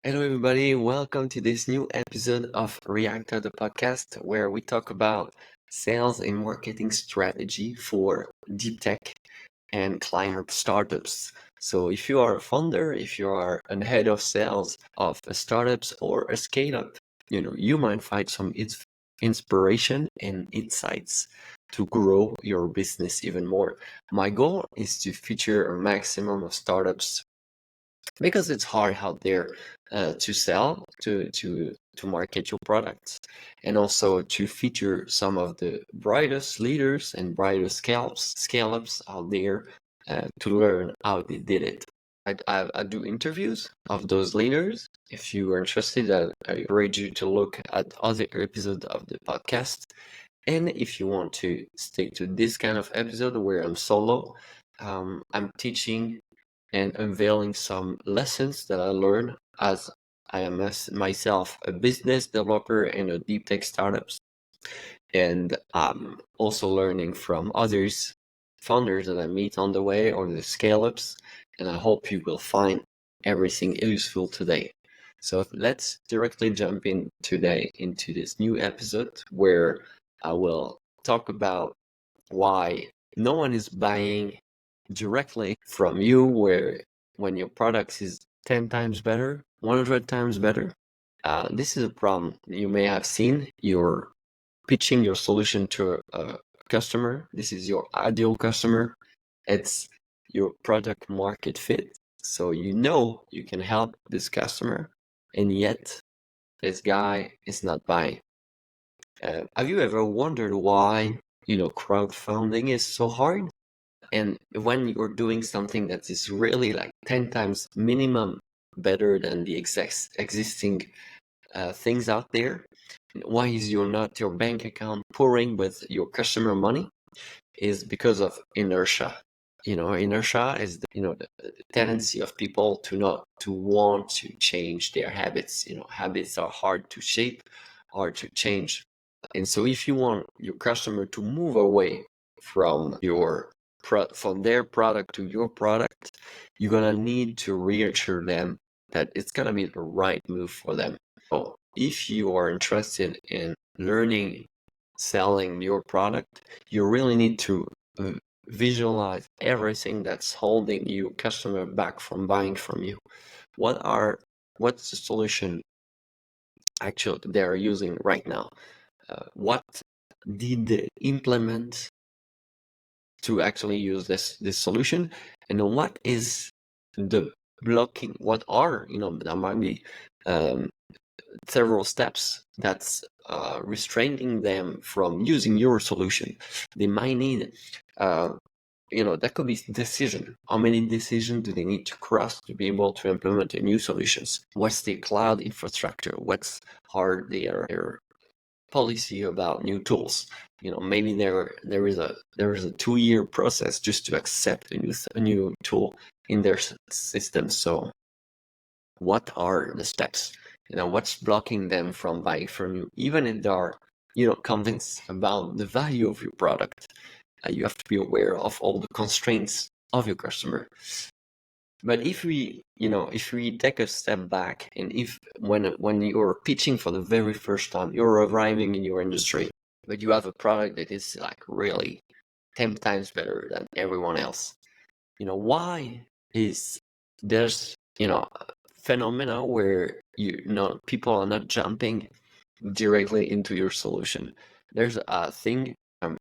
Hello, everybody. Welcome to this new episode of Reactor, the podcast, where we talk about sales and marketing strategy for deep tech and climate startups. So, if you are a founder, if you are an head of sales of a startups or a scale up, you might find some inspiration and insights to grow your business even more. My goal is to feature a maximum of startups because it's hard out there to sell to market your products and also to feature some of the brightest leaders and brightest scale-ups out there to learn how they did it. I do interviews of those leaders. If you are interested, I encourage you to look at other episodes of the podcast. And if you want to stay to this kind of episode where I'm solo, I'm teaching and unveiling some lessons that I learned as I am myself a business developer in a deep tech startups. And I'm also learning from others, founders that I meet on the way or the scale ups. And I hope you will find everything useful today. So let's directly jump in today into this new episode where I will talk about why no one is buying directly from you when your product is 10 times better, 100 times better. This is a problem. You may have seen you're pitching your solution to a customer. This is your ideal customer. It's your product market fit. So you can help this customer, and yet this guy is not buying. Have you ever wondered why, crowdfunding is so hard? And when you're doing something that is really like 10 times minimum better than the existing things out there, why is your bank account pouring with your customer money? Is because of inertia. Inertia is the tendency of people to want to change their habits. Habits are hard to shape, hard to change. And so if you want your customer to move away from from their product to your product, you're gonna need to reassure them that it's gonna be the right move for them. So if you are interested in learning selling your product, you really need to visualize everything that's holding your customer back from buying from you. What's the solution actually they're using right now? What did they implement to actually use this solution, and what is the blocking? What are there might be several steps that's restraining them from using your solution. They might need that could be decision. How many decisions do they need to cross to be able to implement the new solutions? What's the cloud infrastructure? What's hard their policy about new tools? Maybe there is a 2-year process just to accept a new tool in their system. So what are the steps? What's blocking them from buying from you, even if they are convinced about the value of your product? You have to be aware of all the constraints of your customer. But if we take a step back, and if when you're pitching for the very first time, you're arriving in your industry, but you have a product that is like really 10 times better than everyone else, why is there's phenomena where people are not jumping directly into your solution? There's a thing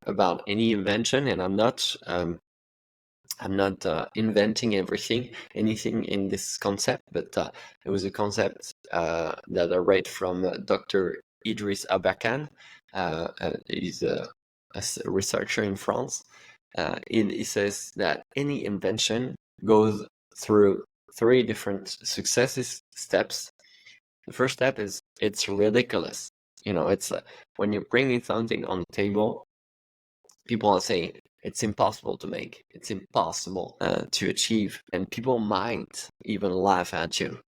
about any invention, and I'm not inventing anything in this concept, but it was a concept that I read from Dr. Idris Abakan. He's a researcher in France. He says that any invention goes through 3 different successes steps. The first step is it's ridiculous. It's when you're bringing something on the table, people are saying it's impossible to make, it's impossible to achieve, and people might even laugh at you.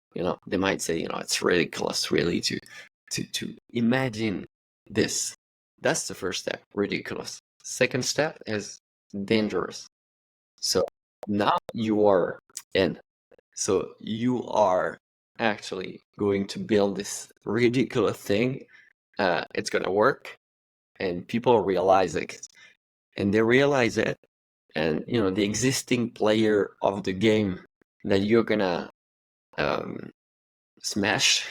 They might say, it's ridiculous, really, to imagine this. That's the first step, ridiculous. Second step is dangerous. So now you are in. So you are actually going to build this ridiculous thing. It's gonna work, and people realize it, and they realize it, and the existing player of the game that you're gonna um, smash,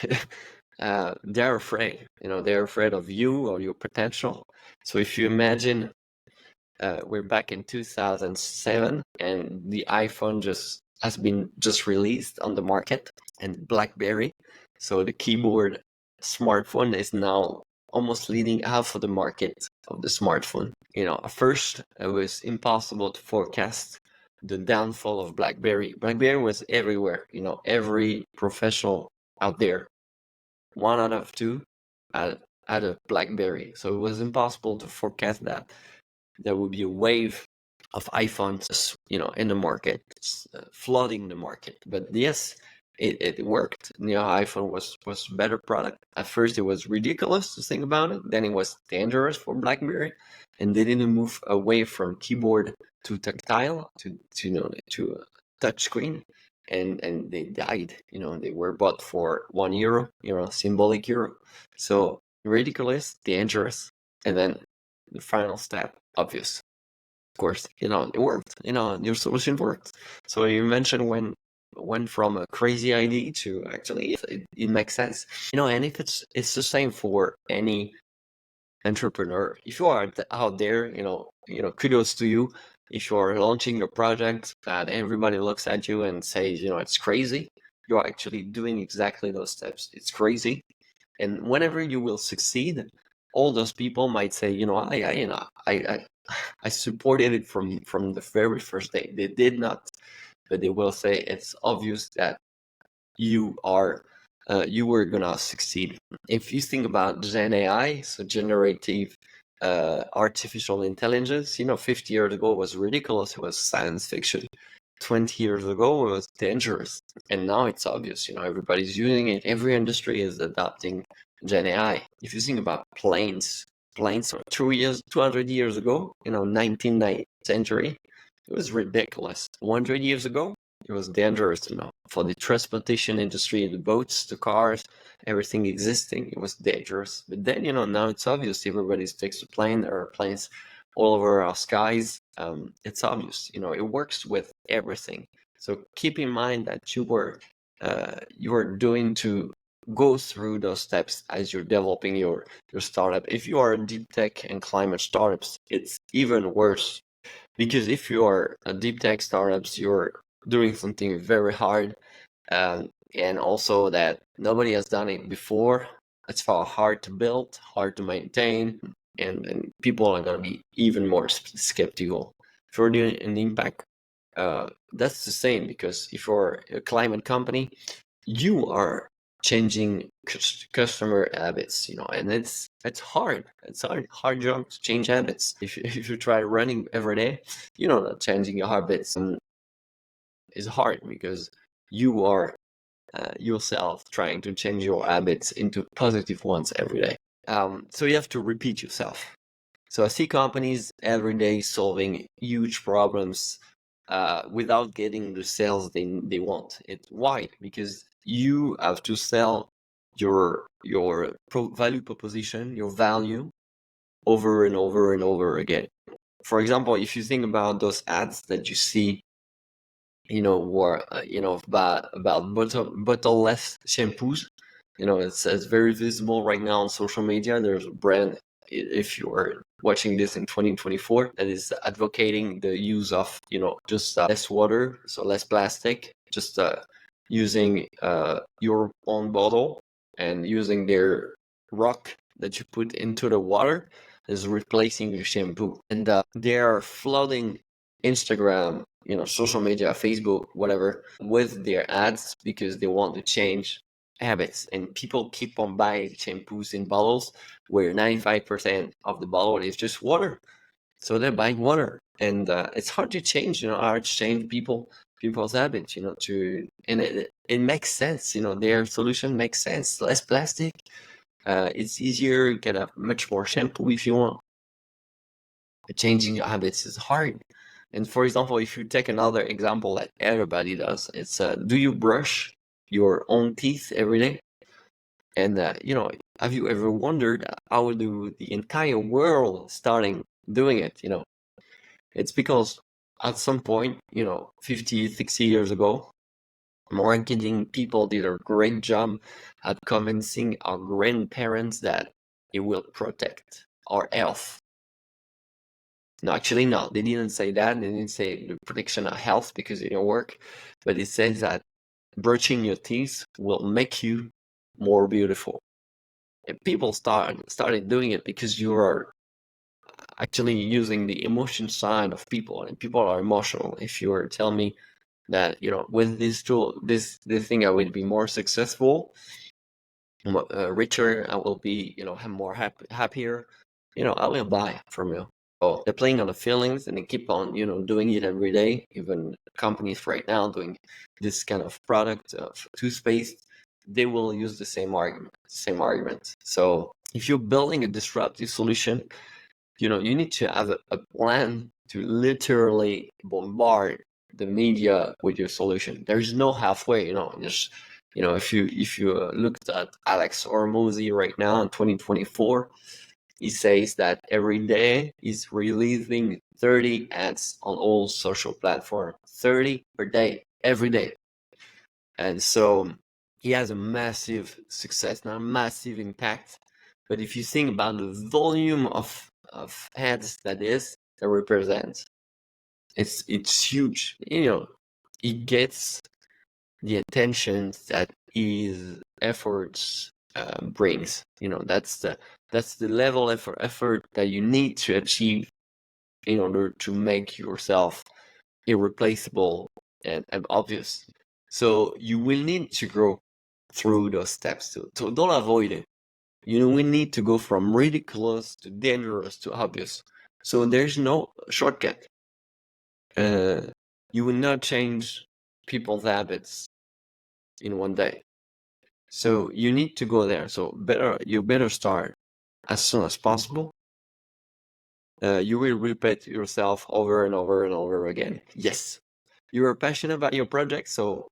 they're afraid. They're afraid of you or your potential. So if you imagine, we're back in 2007, and the iPhone has been released on the market, and BlackBerry, so the keyboard smartphone, is now almost leading half of the market of the smartphone. At first it was impossible to forecast the downfall of BlackBerry. BlackBerry was everywhere. Every professional out there, 1 out of 2 had a BlackBerry, so it was impossible to forecast that there would be a wave of iPhones, in the market, flooding the market. But yes, it worked. iPhone was a better product. At first, it was ridiculous to think about it. Then it was dangerous for BlackBerry, and they didn't move away from keyboard to tactile to touch screen, and they died. They were bought for €1, symbolic euro. So ridiculous, dangerous, and then the final step, obvious. Of course, it worked. Your solution worked. So you mentioned when went from a crazy idea to actually it makes sense. And if it's the same for any entrepreneur. If you are out there, kudos to you. If you are launching your project that everybody looks at you and says, it's crazy, you're actually doing exactly those steps. It's crazy. And whenever you will succeed, all those people might say, I supported it from the very first day. They did not, but they will say it's obvious that you were gonna succeed. If you think about Gen AI, so generative artificial intelligence, 50 years ago it was ridiculous. It was science fiction. 20 years ago it was dangerous, and now it's obvious. Everybody's using it. Every industry is adopting Gen AI. If you think about planes 200 years ago, 19th century, it was ridiculous. 100 years ago, it was dangerous, for the transportation industry, the boats, the cars, everything existing, it was dangerous. But then, now it's obvious. Everybody takes a plane. There are planes all over our skies. It's obvious. It works with everything. So keep in mind that you were doing to go through those steps as you're developing your startup. If you are deep tech and climate startups, it's even worse, because if you are a deep tech startups, you're doing something very hard, and also that nobody has done it before. It's hard to build, hard to maintain, and people are going to be even more skeptical. If you're doing an impact, that's the same, because if you're a climate company, you are changing customer habits, and it's hard. It's hard job to change habits. If you try running every day, that changing your habits is hard, because you are yourself trying to change your habits into positive ones every day. So you have to repeat yourself. So I see companies every day solving huge problems without getting the sales they want. Why? Because you have to sell your value proposition, your value, over and over and over again. For example, if you think about those ads that you see, about bottle-less shampoos, it's very visible right now on social media. There's a brand, if you are watching this in 2024, that is advocating the use of, just less water, so less plastic, just using your own bottle, and using their rock that you put into the water is replacing your shampoo. And they are flooding Instagram, social media, Facebook, whatever, with their ads, because they want to change habits. And people keep on buying shampoos in bottles where 95% of the bottle is just water. So they're buying water, and it's hard to change, hard to change people's habits, and it makes sense, their solution makes sense. Less plastic, it's easier, you get a much more shampoo if you want. Changing your habits is hard. And for example, if you take another example that everybody does, it's do you brush your own teeth every day. And have you ever wondered how do the entire world starting doing it? It's because at some point, 50, 60 years ago, marketing people did a great job at convincing our grandparents that it will protect our health. No, actually, no, they didn't say that. They didn't say the protection of health because it didn't work, but it says that brushing your teeth will make you more beautiful. And people started doing it because you are actually using the emotion side of people, and people are emotional. If you were telling me that with this tool, this thing, I will be more successful, richer, I will be more happier, I will buy from you. So they're playing on the feelings, and they keep on doing it every day. Even companies right now doing this kind of product of toothpaste, they will use the same argument. So if you're building a disruptive solution, you need to have a plan to literally bombard the media with your solution. There's no halfway, just if you looked at Alex Hormozy right now in 2024, he says that every day he's releasing 30 ads on all social platforms, 30 per day, every day. And so he has a massive success, not a massive impact. But if you think about the volume of ads that represents, it's huge. He gets the attention that his efforts brings. That's the level of effort that you need to achieve in order to make yourself irreplaceable and obvious. So you will need to go through those steps too. So don't avoid it. We need to go from ridiculous to dangerous to obvious. So there's no shortcut. You will not change people's habits in one day. So you need to go there. So you better start as soon as possible. You will repeat yourself over and over and over again. Yes, you are passionate about your project, so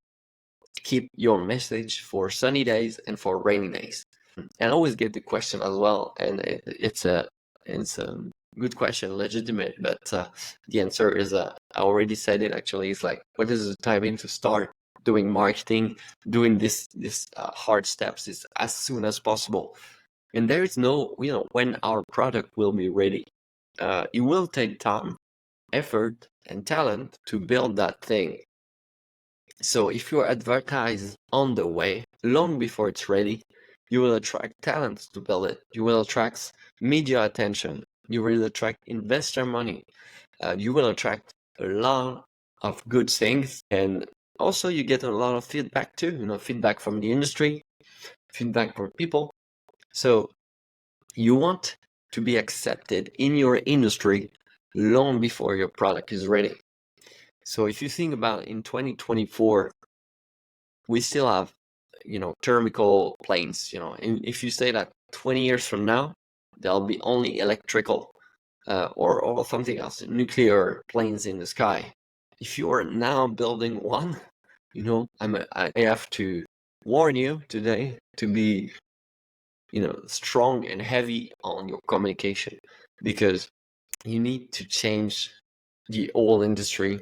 keep your message for sunny days and for rainy days. And I always get the question as well, and it's a good question, legitimate, but the answer is I already said it. Actually, it's like, what is the timing to start doing marketing, doing this hard steps is as soon as possible. And there is no when our product will be ready. It will take time, effort, and talent to build that thing. So if you advertise on the way, long before it's ready, you will attract talents to build it. You will attract media attention. You will attract investor money. You will attract a lot of good things. And also you get a lot of feedback too, feedback from the industry, feedback from people. So you want to be accepted in your industry long before your product is ready. So if you think about in 2024, we still have, thermical planes, and if you say that 20 years from now, there'll be only electrical or something else, nuclear planes in the sky. If you are now building one, I have to warn you today to be, strong and heavy on your communication, because you need to change the whole industry.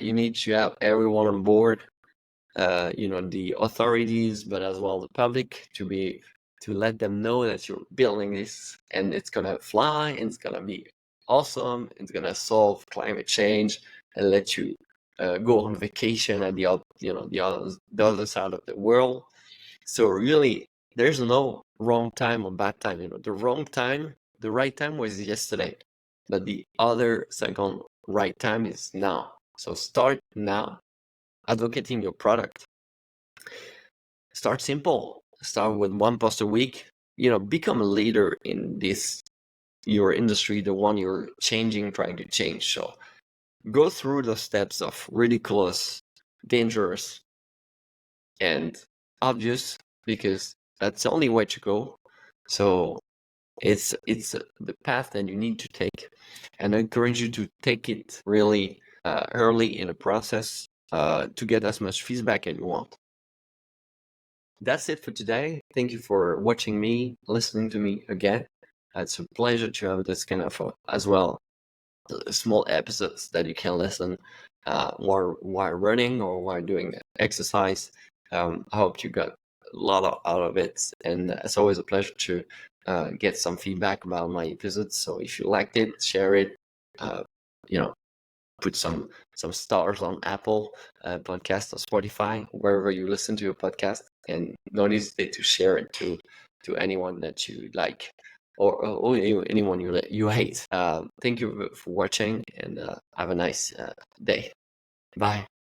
You need to have everyone on board, the authorities, but as well the public, to let them know that you're building this and it's gonna fly and it's gonna be awesome. It's gonna solve climate change and let you go on vacation at the other side of the world. So really, there's no wrong time or bad time. The right time was yesterday, but the other second right time is now. So start now advocating your product. Start simple. Start with one post a week. Become a leader in your industry, the one you're trying to change. So go through the steps of ridiculous, dangerous, and obvious, because that's the only way to go. So it's the path that you need to take, and I encourage you to take it really early in the process to get as much feedback as you want. that's it for today. Thank you for watching me, listening to me again. It's a pleasure to have this kind of as well small episodes that you can listen while running or while doing exercise. I hope you got a lot out of it, and it's always a pleasure to get some feedback about my episodes. So if you liked it, share it. Uh, you know, put some stars on Apple Podcast or Spotify, wherever you listen to your podcast, and don't hesitate to share it to anyone that you like or anyone you hate. Thank you for watching, and have a nice day. Bye.